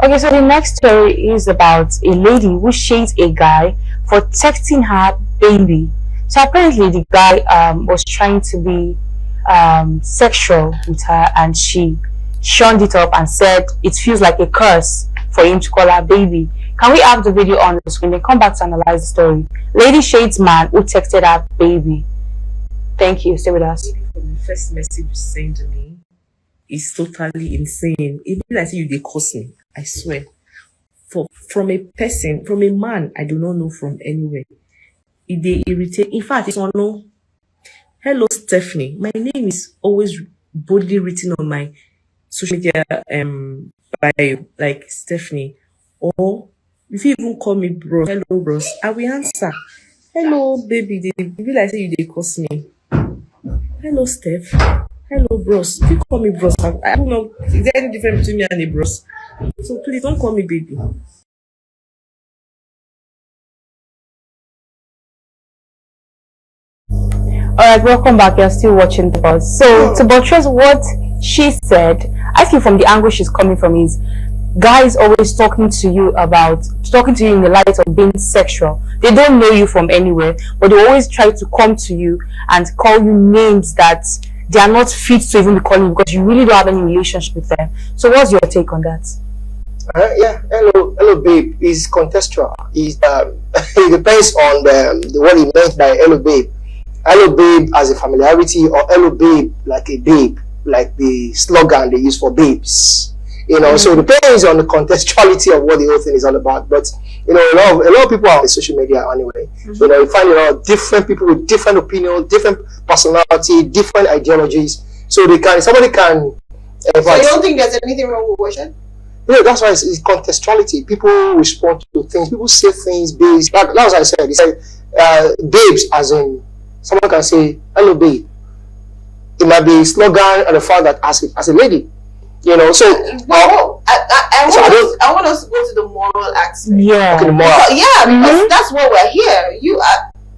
Okay, so the next story is about a lady who shades a guy for texting her baby. So apparently the guy was trying to be sexual with her, and she shunned it up and said it feels like a curse for him to call her baby. Can we have the video on the screen and come back to analyze the story? Lady shades man who texted her baby. Thank you. Stay with us. From the first message you sent to me is totally insane. Even I say you they curse me, I swear. From a person, from a man I do not know from anywhere. It they irritate. In fact, it's on no. Hello Stephanie. My name is always boldly written on my social media bio, like Stephanie. Or if you even call me bros, hello bros, I will answer. Hello baby, they be like say you they curse me. Hello Steph. Hello bros. If you call me bros, I don't know. Is there any difference between me and a bros? So please don't call me baby. Alright, welcome back. You're still watching the buzz. So to buttress what she said, I think from the angle she's coming from is guys always talking to you in the light of being sexual. They don't know you from anywhere, but they always try to come to you and call you names that they are not fit to even be calling you, because you really don't have any relationship with them. So what's your take on that? Yeah, hello babe is contextual. It depends on what he meant by hello babe. Hello babe as a familiarity, or hello babe like a babe, like the slogan they use for babes. You know, so it depends on the contextuality of what the whole thing is all about. But you know, a lot of people are on social media anyway. You know, you find a lot of different people with different opinions, different personality, different ideologies. So somebody can. So you don't think there's anything wrong with worship? Yeah, that's why it's contextuality. People respond to things. People say things based. Like as I said, he said babes, as in someone can say hello babe. It might be a slogan and the fact that as a lady. You know, so I want us to go to the moral aspect. Yeah. Okay, the moral. Because that's what we're here.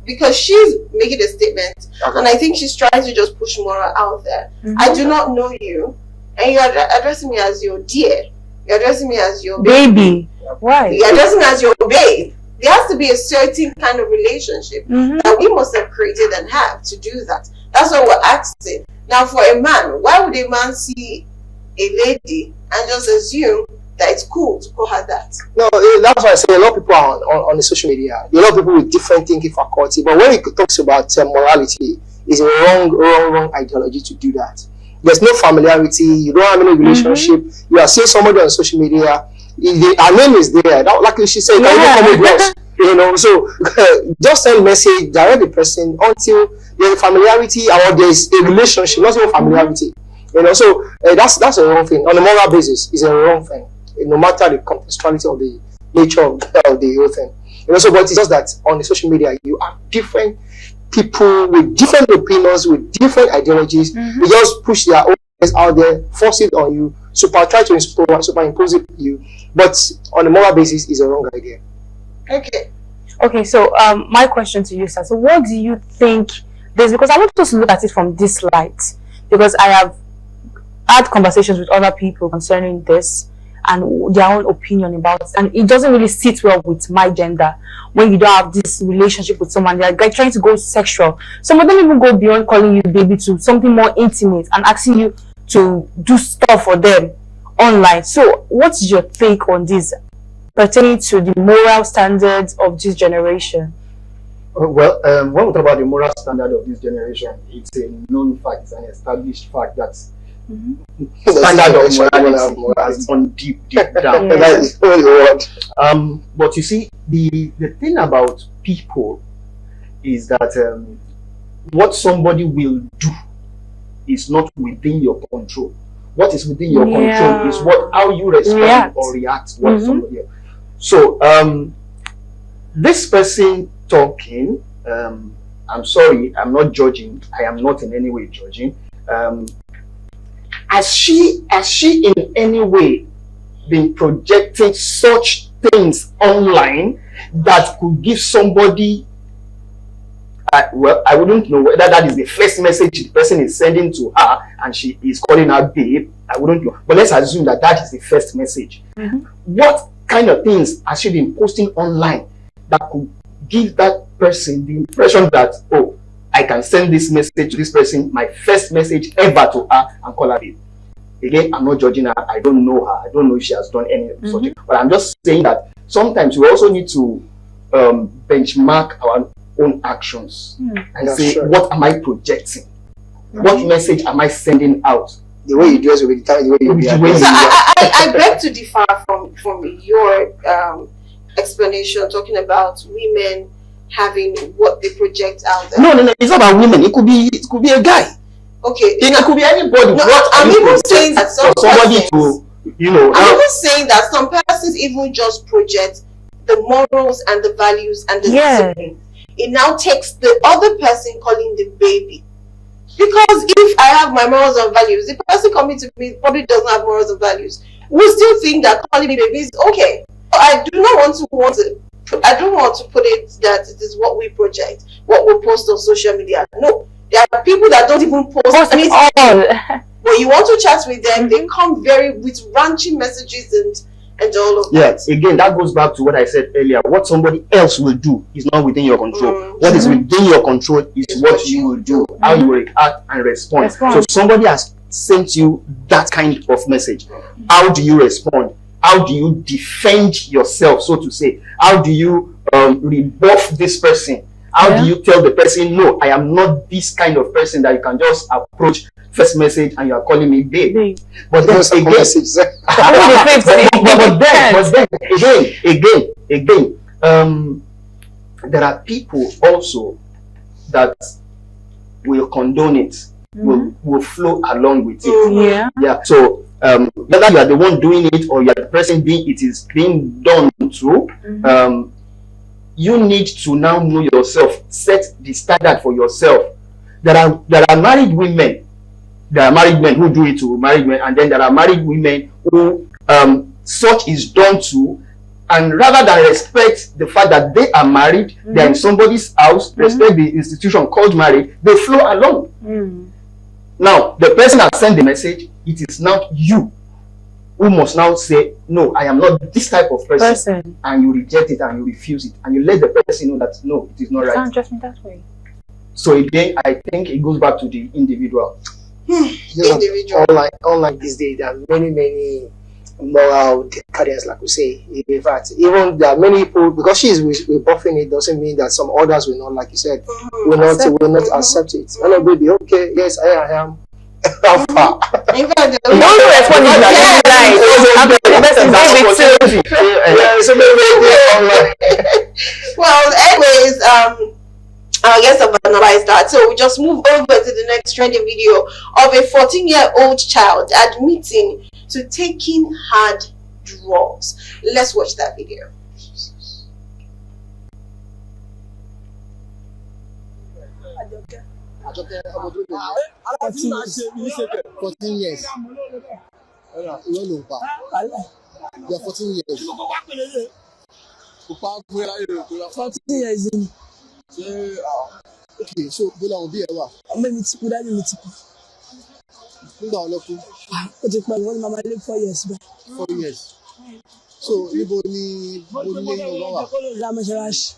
Because she's making a statement, and I think she's trying to just push moral out there. I do not know you, and you're addressing me as your dear. You're addressing me as your baby. Why? You're addressing me as your babe. There has to be a certain kind of relationship that we must have created and have to do that. That's what we're asking. Now, for a man, why would a man see a lady and just assume that it's cool to call her that? No, that's why I say a lot of people are on the social media. A lot of people with different thinking faculty. But when it talks about morality, it's a wrong ideology to do that. There's no familiarity. You don't have any relationship. You are seeing somebody on social media. Her name is there. Like she said, can you call me bros? You know, so just send message, direct the person until there's a familiarity or there's a relationship, not even familiarity. You know, so that's a wrong thing. On a moral basis, it's a wrong thing. No matter the contextuality of the nature of the whole thing. You know, so but it's just that on the social media you have different people with different opinions, with different ideologies. They just push their own out there, force it on you, try to superimpose it on you. But on a moral basis, is a wrong idea. Okay, so my question to you, sir. So what do you think this, because I want us to look at it from this light, because I have had conversations with other people concerning this and their own opinion about it, and it doesn't really sit well with my gender when you don't have this relationship with someone. They're like trying to go sexual. Some of them even go beyond calling you baby to something more intimate and asking you to do stuff for them online. So what's your take on this pertaining to the moral standards of this generation? Well, when we talk about the moral standard of this generation, it's a known fact, it's an established fact that standard of morality has gone deep down. That is all the word. But you see, the thing about people is that what somebody will do is not within your control. What is within your control is how you respond or react to what somebody else. So this person talking, I'm sorry, I'm not judging. I am not in any way judging. Has she in any way been projecting such things online that could give somebody, well, I wouldn't know whether that is the first message the person is sending to her and she is calling her babe. I wouldn't do. But let's assume that that is the first message. What kind of things has she been posting online that could give that person the impression that, oh, I can send this message to this person, my first message ever to her, and call her babe? Again, I'm not judging her. I don't know her. I don't know if she has done any such. But I'm just saying that sometimes we also need to benchmark our own actions and say, what am I projecting? What message am I sending out? The way you dress will be the way you be. So I beg to differ from your explanation, talking about women having what they project out there. No, it's not about women. It could be a guy. Okay. It could be anybody. No, I'm even saying that I'm even saying that some persons even just project the morals and the values and the discipline. It now takes the other person calling the baby. Because if I have my morals and values, the person coming to me probably doesn't have morals and values. We still think that calling me baby is okay. I don't want to put it that it is what we project, what we post on social media. No, there are people that don't even post anything. When you want to chat with them, they come with raunchy messages and all of that. Yes, again, that goes back to what I said earlier. What somebody else will do is not within your control. What is within your control is what you will do, how you will react and respond. So somebody has sent you that kind of message. How do you respond? How do you defend yourself, so to say? How do you rebuff this person? How do you tell the person, no, I am not this kind of person that you can just approach first message and you are calling me babe. But then again, there are people also that will condone it, will flow along with it. Yeah. So whether you are the one doing it or you are the person it is being done to, you need to now know yourself, set the standard for yourself. There are married women. There are married men who do it to married men, and then there are married women who such is done to, and rather than respect the fact that they are married, they are in somebody's house, respect the institution called marriage, they flow along. Now, the person has sent the message, it is now you who must now say, no, I am not this type of person. And you reject it and you refuse it, and you let the person know that no, it is not right. Can't trust me that way. So again, I think it goes back to the individual. Individual. Unlike these days, there are many moral decadence, like we say. In fact, even there are many people, because she is rebuffing it, doesn't mean that some others will not, like you said, will not accept it. Hello, baby. Okay, yes, I am. How far? In fact, well, anyways, I guess I've analyzed that. So we just move over to the next trending video of a 14-year-old child admitting to taking hard drugs. Let's watch that video. 14 years. You're 14 years. 14 years in. Okay, so Bola will be a lot. I'm going to put that in the tip. Mama live 4 years back. 4 years. So, you boni La Masharash.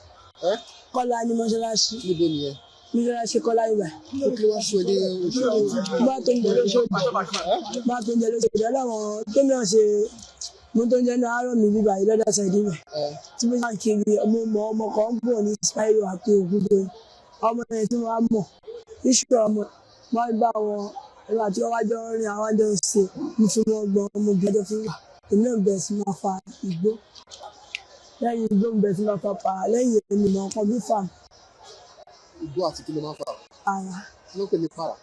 Kola ni Masharash. You boni. Masharash Kola Iba. Mo tó ń jẹ́ náà àárọ̀ mi bíbá yìí lọ́dọ̀ ṣẹ̀dí rẹ̀ tí mo máa ń kiri ọmọ kan ń bọ̀ ní Spiro àti Ògùdó ọmọ yẹn tí mo wá mọ̀ iṣu ọmọ máa ń bá wọn ẹ̀rọ àti ọwájọ́ rìn àwọn àjọ ń ṣe ní fún wọn gbọ́n ọmọ ìgbẹ́jọ́ fún wa èmi náà bẹ̀rẹ̀ sí máa fa igbó lẹ́yìn igbó mi bẹ̀rẹ̀ sí máa fa pàrà lẹ́yìn èmi mọ̀ ọkàn bí fà. Igbó àti kí ló máa ń fà? Ara. Kí ló ń pè ní para?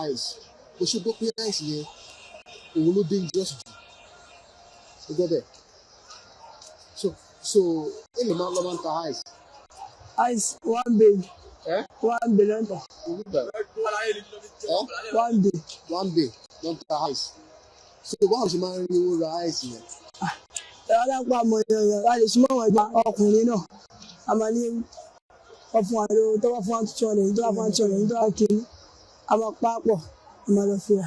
Ice. Kò ṣe gbọ́ pé ice yẹn òun ló dangerous jù. You go there. So, any man love to ice. Ice, one big. One billion. One big. Don't ice. So, why would you man you ice here? I like small ọkùnrin náà. A máa ní ọ̀fun àlọ́ tó wà fún àtúntò rẹ̀, tó wà fún àtúntò rẹ̀, tó wà kiri. A máa pa pọ̀, a máa lọ fira.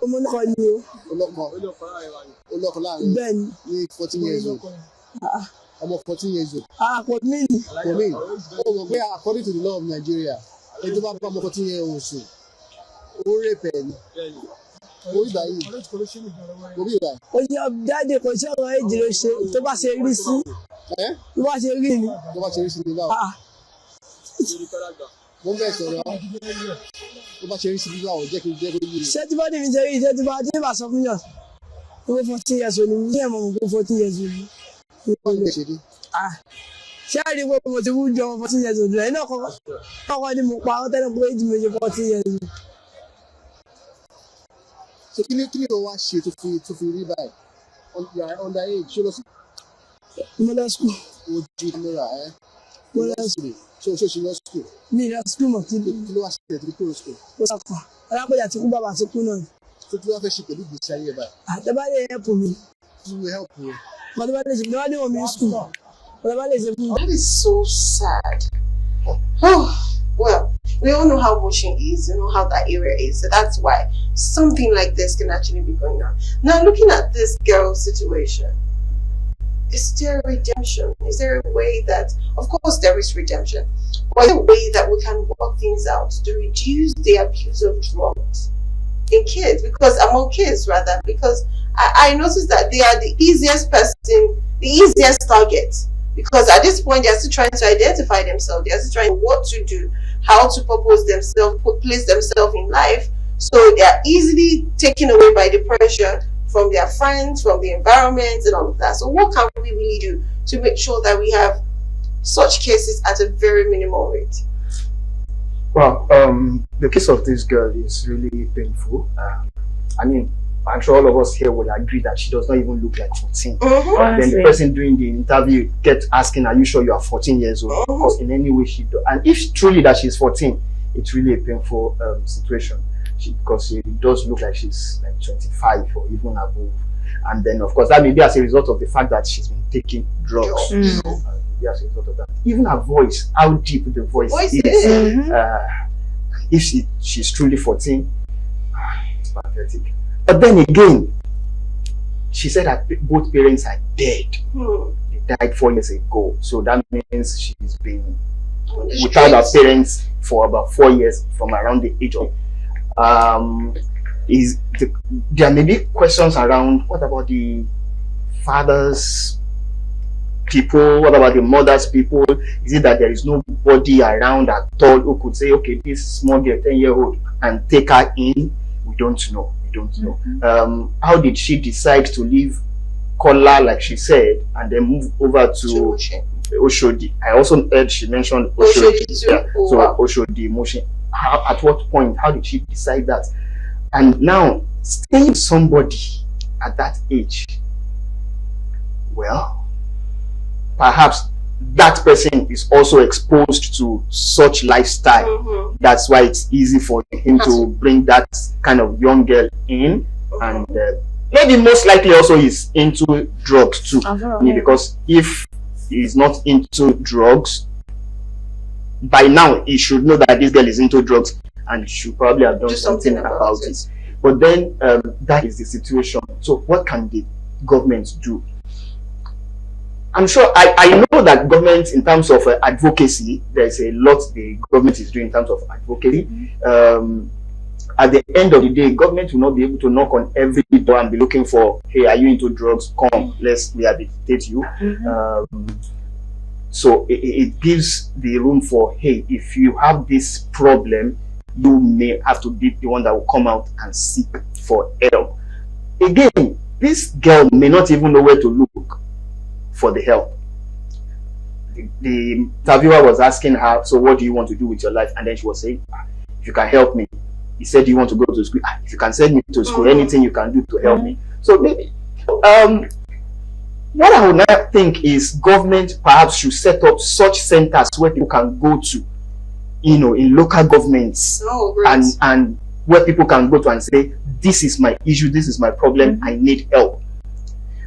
ọmọ náà ni o. olóko láàrin bẹ́ẹ̀ni. ní 14 years old. ọmọ 14 years old. Kò mí ni. For me, ó mọ̀ pé according to the law of Nigeria, ẹni tó bá bá ọmọ 14 years old sùn, ó rape ẹ̀ ni. Orí báyìí. Orí báyìí. Ó ṣe jáde kò sí ọ̀rọ̀ èjì ló ṣe tó bá ṣe rí sí. Tó bá ṣe rí ni. Tó bá ṣe rí sí ni báwo. Mo ń bẹ̀ sọ̀rọ̀ tó bá ṣe rí sí ni báwo jẹ́ kí yé. Ṣé tí bá ní mi ṣe rí iṣẹ́ tí bá sọ fún yàn? Owó 14 years old ni mo ní ẹ̀mọ́ mo kó 14 years old ni. Ṣé àrí gbogbo mo ti wú ju ọmọ 14 years old rẹ̀ náà kọ́kọ́ ni mo pa ọ́ tẹ́lẹ̀ pé èjì méje 14 years old. So kí ni o wá ṣe tó fi rí báyìí? Under age ṣé lọ sí? Mo lọ school. O ju kámẹ́rà ẹ́. Mo lọ school. Ṣé ṣe lọ school? Mi lọ school mọ̀ kí ló wá ṣe tẹ̀lé kúrò school? Ó sọ̀kọ̀. Alápẹ̀jà ti kú bàbá ti kú náà. Tó kí ló wá fẹ́ ṣe pẹ̀lú ìgbésí ayé báyìí? Àtẹ̀bá lè help mi. Kí ló help you? Àtẹ̀bá lè ṣe bí wọ́n ní omi school. Àtẹ̀bá lè ṣe fún mi. That is so sad. Oh, well, we all know how Mushin is, you know how that area is. So that's why something like this can actually be going on. Now, looking at this girl's situation, is there a redemption? Is there a way that, of course, there is redemption, but is there a way that we can work things out to reduce the abuse of drugs in kids? Because among kids, rather, because I noticed that they are the easiest target. Because at this point, they're still trying to identify themselves. They're still trying what to do, how to propose themselves, place themselves in life. So they're easily taken away by the pressure from their friends, from the environment, and all of that. So what can we really do to make sure that we have such cases at a very minimal rate? Well, the case of this girl is really painful. I mean, I'm sure all of us here will agree that she does not even look like 14. Then the person doing the interview kept asking, are you sure you are 14 years old? Because in any way she does. And if truly that she's 14, it's really a painful situation. Because she does look like she's like 25 or even above. And then, of course, that may be as a result of the fact that she's been taking drugs. Maybe as a result of that. Even her voice, how deep the voice is. If she's truly 14, it's pathetic. But then again, she said that both parents are dead. They died 4 years ago. So that means she's been without her parents for about 4 years from around the age of... there may be questions around, what about the father's people? What about the mother's people? Is it that there is nobody around at all who could say, okay, this small girl, 10-year-old, and take her in? We don't know. How did she decide to leave Kola, like she said, and then move over to Oshodi? I also heard she mentioned Oshodi. Oshodi, Mushin. At what point? How did she decide that? And now, staying with somebody at that age, well, perhaps that person is also exposed to such lifestyle. That's why it's easy for him to bring that kind of young girl in, and maybe most likely also he's into drugs too. Because if he's not into drugs, by now he should know that this girl is into drugs and should probably have done something about it. But then that is the situation. So what can the government do? I'm sure I know that government, in terms of advocacy, there's a lot the government is doing in terms of advocacy. At the end of the day, government will not be able to knock on every door and be looking for, hey, are you into drugs? Come, let's rehabilitate you. So it gives the room for, hey, if you have this problem, you may have to be the one that will come out and seek for help. Again, this girl may not even know where to look for the help. The interviewer was asking her, so what do you want to do with your life? And then she was saying, if you can help me. He said, do you want to go to school? If you can send me to school, anything you can do to help me. So maybe what I would now think is government perhaps should set up such centers where people can go to, you know, in local governments, and where people can go to and say, this is my issue, this is my problem, I need help.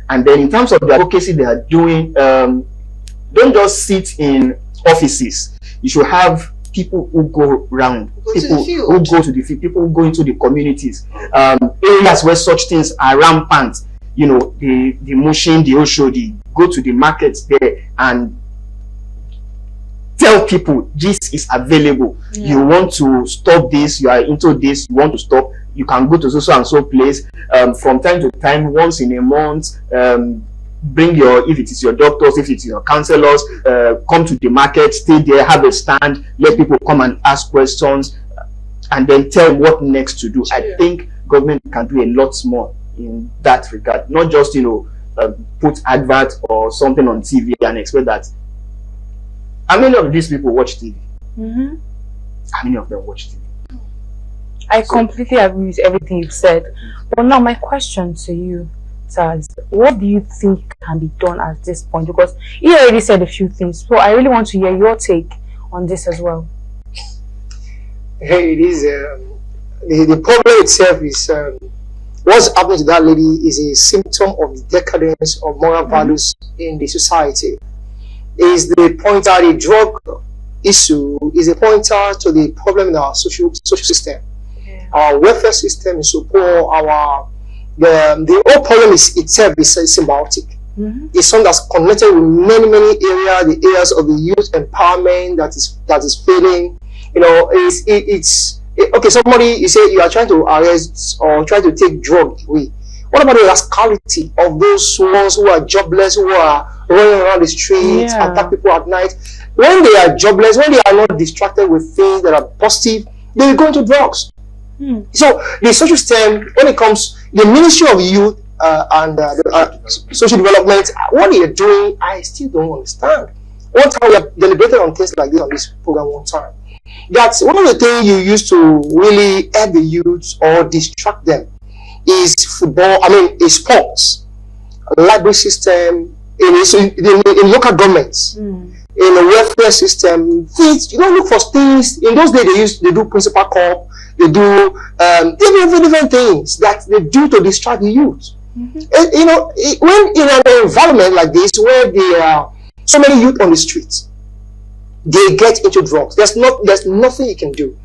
And then in terms of the advocacy they are doing, don't just sit in offices. You should have people who go around, people to the who go to the field, people who go into the communities, areas where such things are rampant. You know, the Mushin, the Oshodi, go to the markets there and tell people this is available. You want to stop this, you are into this, you want to stop, you can go to so and so place from time to time, once in a month. Bring your, if it is your doctors, if it is your counselors, come to the market, stay there, have a stand, let people come and ask questions, and then tell what next to do. I think government can do a lot more in that regard, not just, you know, put advert or something on TV and expect that. How many of these people watch TV? How many of them watch TV? I completely agree with everything you've said. But now my question to you, Taz, what do you think can be done at this point? Because you already said a few things, so I really want to hear your take on this as well. Hey, it is the problem itself is what's happening to that lady is a symptom of the decadence of moral values in the society. Is the pointer, the drug issue is a pointer to the problem in our social system. Our welfare system is so poor. The whole problem itself is symbiotic. It's something that's connected with many areas, the areas of the youth empowerment that is failing. You know, it's okay. Somebody, you say you are trying to arrest or try to take drug away. What about the rascality of those ones who are jobless, who are running around the streets, attack people at night? When they are jobless, when they are not distracted with things that are positive, they will go into drugs. So the social system, when it comes, the Ministry of Youth and Social Development, what they are doing, I still don't understand. One time we have deliberated on things like this on this program one time. That's one of the things you use to really help the youth or distract them is football. I mean, is sports, a library system, in local governments, in the welfare system. Things, you don't look for things. In those days, they do principal corps. They do different things that they do to distract the youth. You know, when in an environment like this where there are so many youth on the streets, they get into drugs. There's nothing you can do.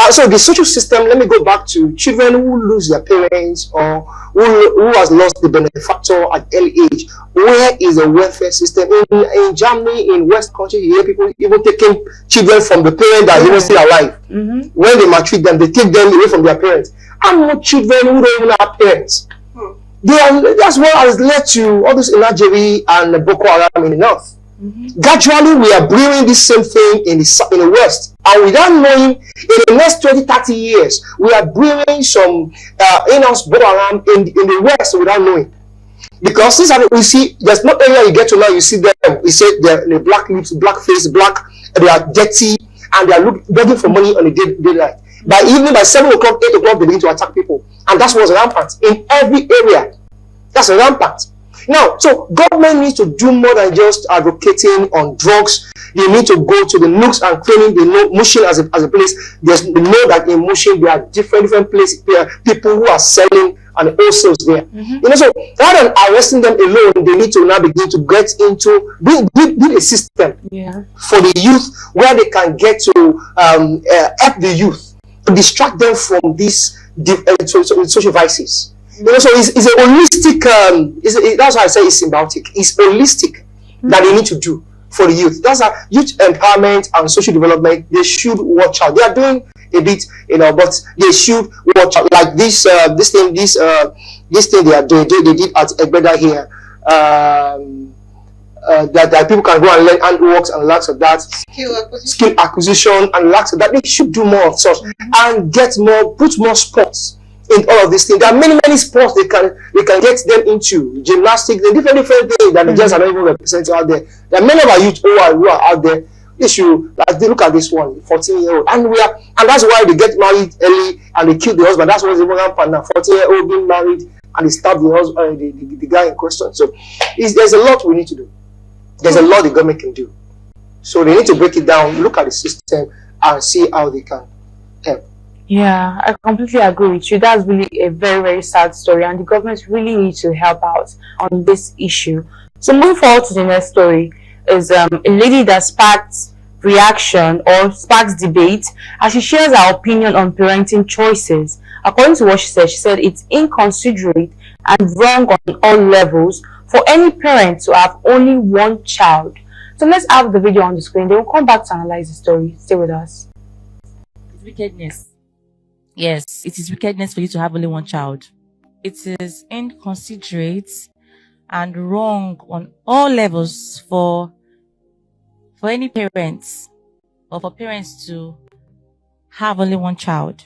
So the social system, let me go back to children who lose their parents or who has lost the benefactor at early age. Where is the welfare system? In Germany, in West country, you hear people even taking children from the parents that are even still alive. When they maltreat them, they take them away from their parents. And more children who don't even have parents. That's what has led to all this Inajeri and Boko Haram in the north. Gradually, we are brewing this same thing in the West, and without knowing, in the next 20-30 years, we are brewing some in-house Boko Haram in the West without knowing. Because since we see, there's no area you get to now, you see them, we say they're black lips, black face, black, they are dirty, and they are begging for money on the daylight. By evening, by 7 o'clock, 8 o'clock, they begin to attack people, and that's what's rampant in every area. That's rampant. Now, so government needs to do more than just advocating on drugs. They need to go to the nooks and crannies. They know Mushin as a place. They know that in Mushin there are different places. There are people who are selling and wholesales there. You know, so rather than arresting them alone, they need to now begin to get into build a system for the youth where they can get to help the youth to distract them from these social vices. You know, so it's a holistic, that's why I say it's symbiotic. It's holistic that they need to do for the youth. That's a youth empowerment and social development. They should watch out. They are doing a bit, you know, but they should watch out. Like this thing they are doing. They did at Egbeda here. That people can go and learn handworks and lots of that. Skill acquisition and lots of that. They should do more of such and put more sports in all of these things. There are many sports they can get them into. Gymnastics, the different things that the girls are not even represented out there. There are many of our youth who are out there. They should, like, they look at this one, 14-year-old, and that's why they get married early and they kill the husband. That's what's even rampant now. 14-year-old being married and they stab the husband, the guy in question. So there's a lot we need to do. There's a lot the government can do. So they need to break it down, look at the system, and see how they can help. Yeah, I completely agree with you. That's really a very, very sad story, and the government really needs to help out on this issue. So moving forward to the next story is a lady that sparked reaction or sparks debate as she shares her opinion on parenting choices. According to what she said it's inconsiderate and wrong on all levels for any parent to have only one child. So let's have the video on the screen. Then we'll come back to analyze the story. Stay with us. It's wickedness. Yes, it is wickedness for you to have only one child. It is inconsiderate and wrong on all levels for any parents or for parents to have only one child.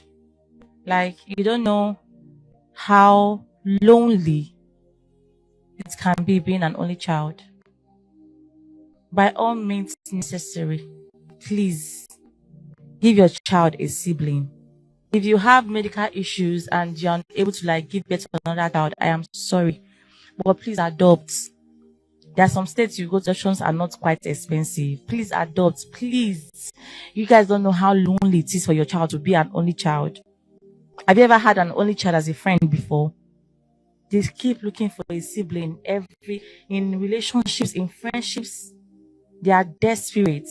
Like, you don't know how lonely it can be being an only child. By all means necessary, please give your child a sibling. If you have medical issues and you're unable to give birth to another child, I am sorry, but please adopt. There are some states you go to, options are not quite expensive. Please adopt, please. You guys don't know how lonely it is for your child to be an only child. Have you ever had an only child as a friend before? They keep looking for a sibling in relationships, in friendships. They are desperate.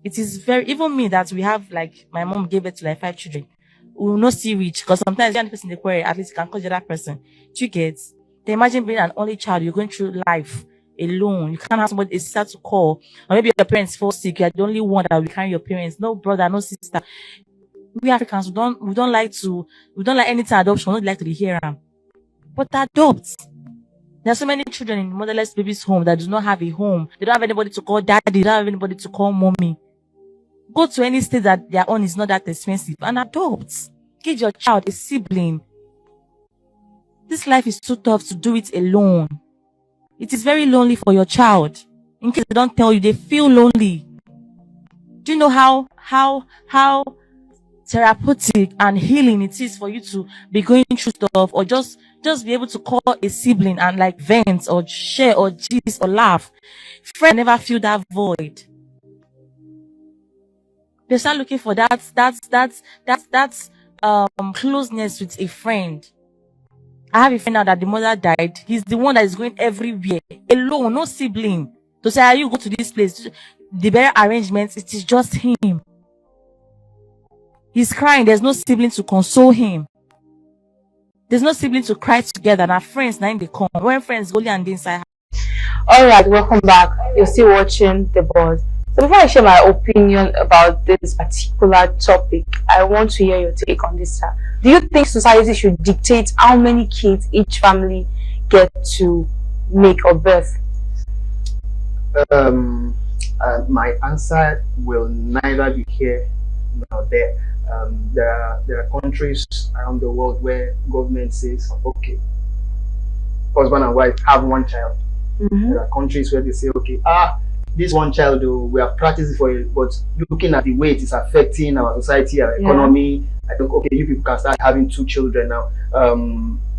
It is even me that we have, my mom gave birth to 5 children. We will not see which, because sometimes the person they query, at least you can call the other person. 2 kids. Then imagine being an only child, you're going through life alone. You can't have somebody, a sister to call. Or maybe your parents fall sick, you're the only one that will carry your parents. No brother, no sister. We Africans, we don't like anything adoption, we don't like to hear them. But adopt. There are so many children in motherless babies' home that do not have a home. They don't have anybody to call daddy, they don't have anybody to call mommy. Go to any state that their own is not that expensive and adopt. Give your child a sibling. This life is too tough to do it alone. It is very lonely for your child. In case they don't tell you, they feel lonely. Do you know how therapeutic and healing it is for you to be going through stuff, or just be able to call a sibling and vent or share or gist or laugh? Friends never feel that void. They start looking for that closeness with a friend. I have a friend now that the mother died. He's the one that is going everywhere alone, no sibling. To say, you go to this place, the burial arrangements, it is just him. He's crying. There's no sibling to console him. There's no sibling to cry together. And our friends, now they come. When friends go and inside. Alright, welcome back. You're still watching The Buzz. So before I share my opinion about this particular topic, I want to hear your take on this, sir. Do you think society should dictate how many kids each family get to make or birth? My answer will neither be here nor there. There are countries around the world where government says, okay, husband and wife have one child. There are countries where they say, okay, this one child, we have practiced it for it, but looking at the way it is affecting our society, our economy, I think, okay, you people can start having 2 children now.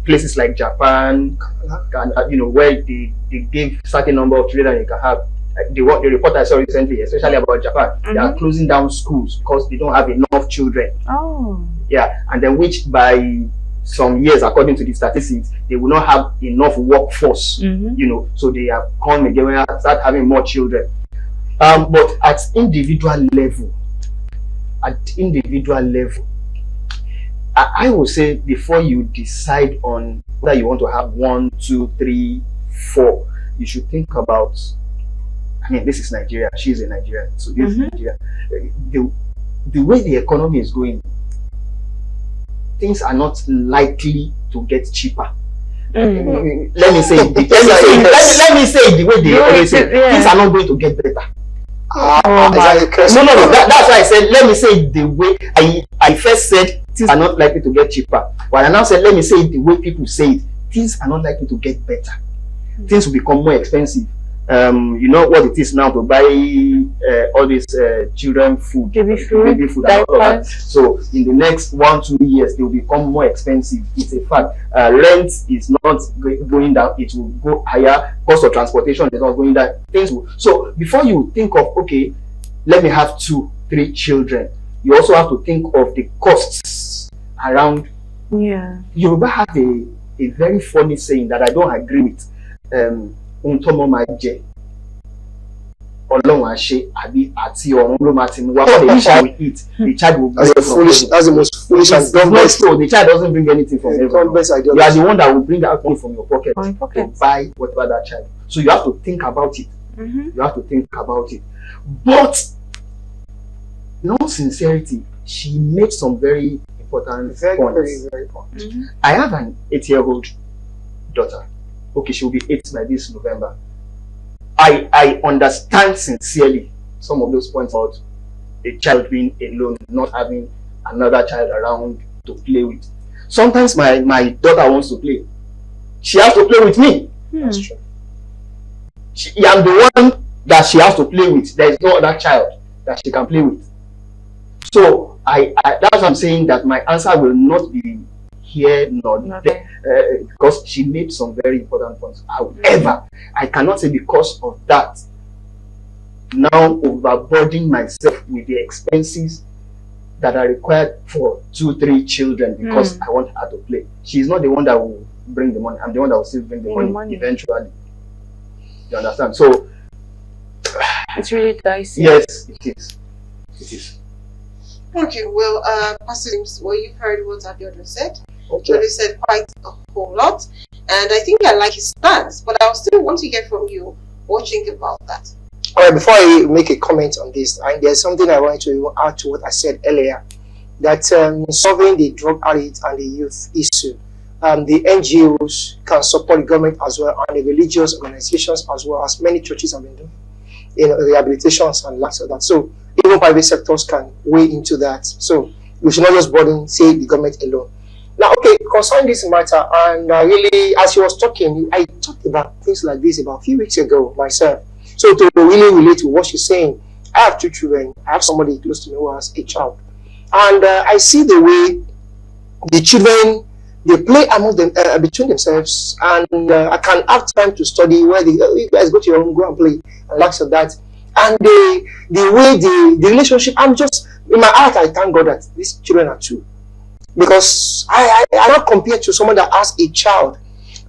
Places like Japan, where they give certain number of children you can have. The report I saw recently, especially about Japan, they are closing down schools because they don't have enough children. Oh. Yeah, and then which by some years, according to the statistics, they will not have enough workforce. So they are coming, they will start having more children. But at individual level, I would say before you decide on whether you want to have 1, 2, 3, 4, you should think about. I mean, this is Nigeria. She's a Nigerian, so this is Nigeria. The way the economy is going, things are not likely to get cheaper. Let me say it the way they always say. Things are not going to get better. No. That's why I said, let me say it the way I first said. Things are not likely to get cheaper. But I now said, let me say it the way people say it. Things are not likely to get better. Things will become more expensive. You know what it is now to buy all this children food, baby food and all of that. So in the next 1-2 years, they will become more expensive. It's a fact. Rent is not going down; it will go higher. Cost of transportation is not going down. Things will. So before you think of, okay, let me have 2, 3 children, you also have to think of the costs around. Yeah. Yoruba have a very funny saying that I don't agree with. Ọlọ́run àṣẹ àbí àti ọ̀run ló máa ti mú wá. What the child will eat, the child will bring That's the most foolish and It's not dumb-based. true. The child doesn't bring anything from heaven. Dumb-based You ideology. are the one that will bring out money from your pocket From your to pocket. buy whatever that child. So you have to think about it. Mm-hmm. You have to think about it. But no sincerity, she made some very important Very, points. very, very important. Mm-hmm. I have an 8-year-old daughter. Okay, she will be 8 by this November. I understand sincerely some of those points about a child being alone, not having another child around to play with. Sometimes my daughter wants to play. She has to play with me. That's true. I'm the one that she has to play with. There is no other child that she can play with. So that's what I'm saying, that my answer will not be here nor there, because she made some very important points. However, I cannot say because of that now overburdening myself with the expenses that are required for 2-3 children because I want her to play. She's not the one that will bring the money. I'm the one that will still bring the money eventually. You understand? So It's really dicey. yes, it is. It is. Okay, well, Pastor James, well, you've heard what Abiodun said. Okay. He said quite a whole lot, and I think I like his stance, but I still want to hear from you what you think about that. All right, before I make a comment on this, and there's something I want to add to what I said earlier, that solving the drug addict and the youth issue, the NGOs can support the government as well, and the religious organizations as well, as many churches have been doing, rehabilitations and lots of that. So even private sectors can weigh into that. So we should not just burden, say, the government alone. Now, okay, concerning this matter, and really, as you was talking, I talked about things like this about a few weeks ago myself. So to really relate to what she's saying, I have 2 children. I have somebody close to me who has a child. And I see the way the children, they play among them, between themselves. And I can have time to study where you guys go to your room, go and play, and lots of that. And the way the relationship, I'm just, in my heart, I thank God that these children are 2. Because I not compared to someone that has a child.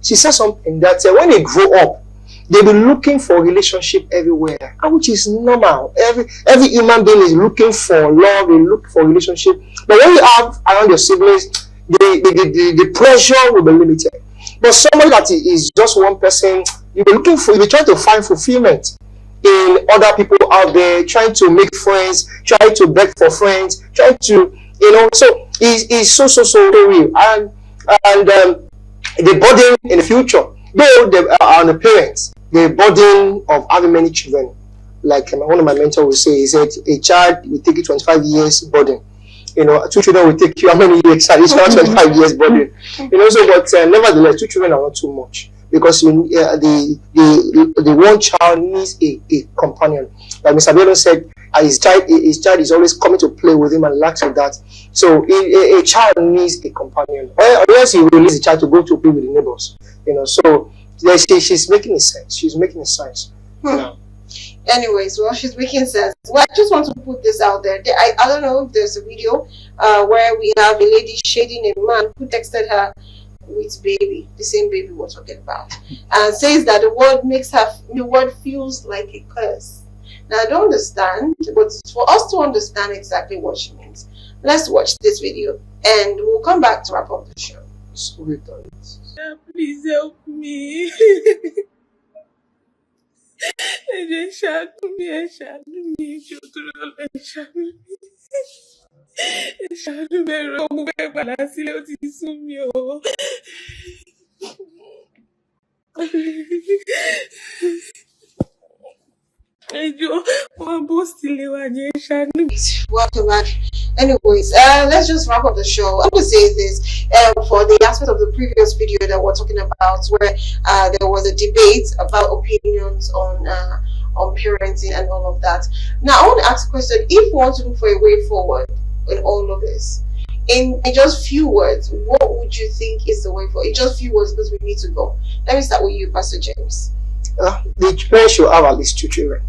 She said something that when they grow up, they'll be looking for relationship everywhere, and which is normal. Every human being is looking for love, they look for relationship. But when you have around your siblings, the pressure will be limited. But somebody that is just one person, you'll be trying to find fulfillment in other people out there, trying to make friends, trying to beg for friends, trying to, so it's so real. And the burden in the future, though they are on the parents, the burden of having many children, like one of my mentors will say, he said, a child will take you 25 years burden. 2 children will take you how many years? It's not 25 years burden. So but nevertheless, 2 children are not too much, because the one child needs a companion. Like Mr. Abiodun said, his child is always coming to play with him and lacks with that. So a child needs a companion, or else he will release the child to go to play with the neighbors. So she's making a sense. She's making a sense. Anyways, well, she's making sense. Well, I just want to put this out there. I don't know if there's a video where we have a lady shading a man who texted her with baby, the same baby we're talking about, and says that the word feels like a curse. Now, I don't understand, but for us to understand exactly what she means, let's watch this video and we'll come back to wrap up the show. Please help me. Welcome back. Anyways, let's just wrap up the show. I would say this for the aspect of the previous video that we're talking about, where there was a debate about opinions on parenting and all of that. Now, I want to ask a question. If we want to look for a way forward in all of this, in just few words, what would you think is the way forward? In just few words, because we need to go. Let me start with you, Pastor James. The parents should have at least 2 children,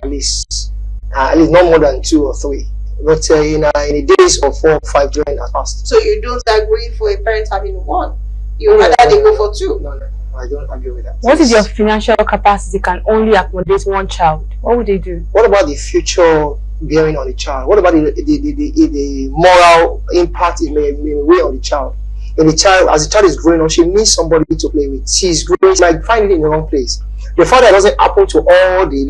at least not more than 2 or 3. But in the days of 4 or 5 children at past. So you don't agree for a parent having 1? You rather they go for 2? No. I don't agree with that. What if your financial capacity can only accommodate one child? What would they do? What about the future bearing on the child? What about the moral impact it may weigh on the child? And the child, as the child is growing up, she needs somebody to play with. She's growing, she might find it in the wrong place. The fact that it doesn't happen to all the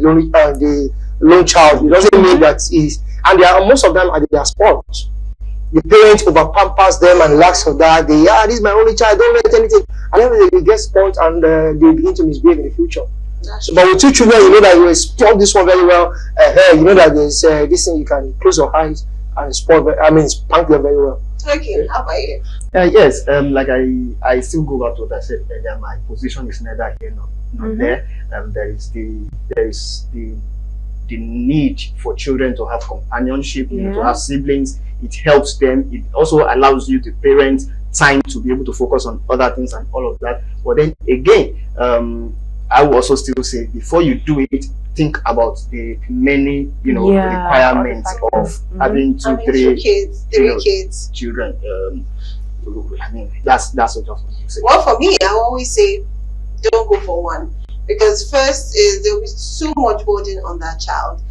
lone child, it doesn't mean that is. And they are, most of them are their spoiled. The parents over pampers them and lacks of that. This is my only child, don't let anything. And then they get spoiled and they begin to misbehave in the future. But with 2 children, you know that you spoil this one very well. You know that there's this thing you can close your eyes and spank them very well. Okay, how about you? Yes, like I still go back to what I said earlier. My position is neither here nor there. There is the need for children to have companionship, to have siblings. It helps them. It also allows you, the parents, time to be able to focus on other things and all of that. But then again, I will also still say, before you do it, think about the many, requirements of having three kids, children. That's what I just want to say. Well, for me, I always say, don't go for one, because first is there will be so much burden on that child,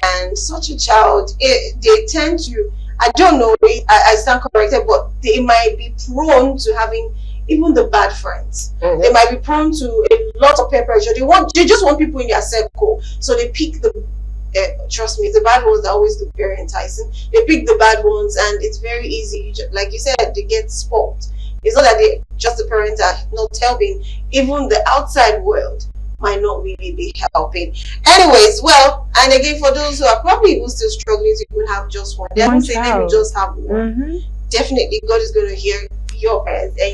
and such a child, they tend to, I don't know, I stand corrected, but they might be prone to having even the bad friends. They might be prone to a lot of peer pressure. They just want people in their circle, so they pick the trust me, the bad ones are always look very enticing. They pick the bad ones, and it's very easy. Like you said, they get spoiled. It's not that the parents are not helping. Even the outside world might not really be helping. Anyways, well, and again, for those who are probably even still struggling to even have just one, they don't say let me just have one. Definitely, God is going to hear your prayers.